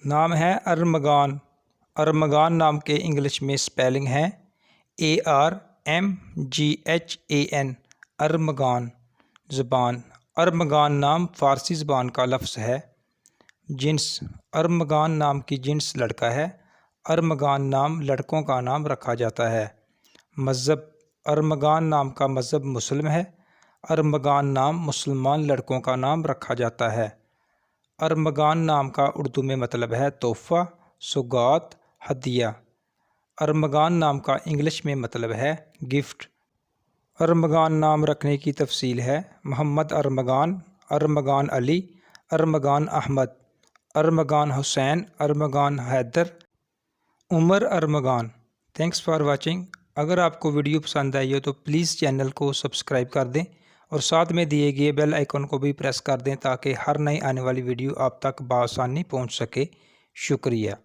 नाम है अरमगान। अरमगान नाम के इंग्लिश में स्पेलिंग है ARMGHAN, अरमगान। ज़बान। अरमगान नाम फ़ारसी ज़बान का लफ्ज़ है। जिन्स। अरमगान नाम की जिन्स लड़का है। अरमगान नाम लड़कों का नाम रखा जाता है। मज़हब। अरमगान नाम का मज़हब मुस्लिम है। अरमगान नाम मुसलमान लड़कों का नाम रखा जाता है। अरमगान नाम का उर्दू में मतलब है तोहफ़ा, सौगात, हदिया। अरमगान नाम का इंग्लिश में मतलब है गिफ्ट। अरमगान नाम रखने की तफसील है: Mohammad Armaghan, Armaghan Ali, Armaghan Ahmad, Armaghan Hussain, Armaghan Haider, Umar Armaghan. Thanks for watching. अगर आपको वीडियो पसंद आई हो तो प्लीज़ चैनल को सब्सक्राइब कर दें और साथ में दिए गए बेल आइकन को भी प्रेस कर दें ताकि हर नई आने वाली वीडियो आप तक बआसानी पहुंच सके। शुक्रिया।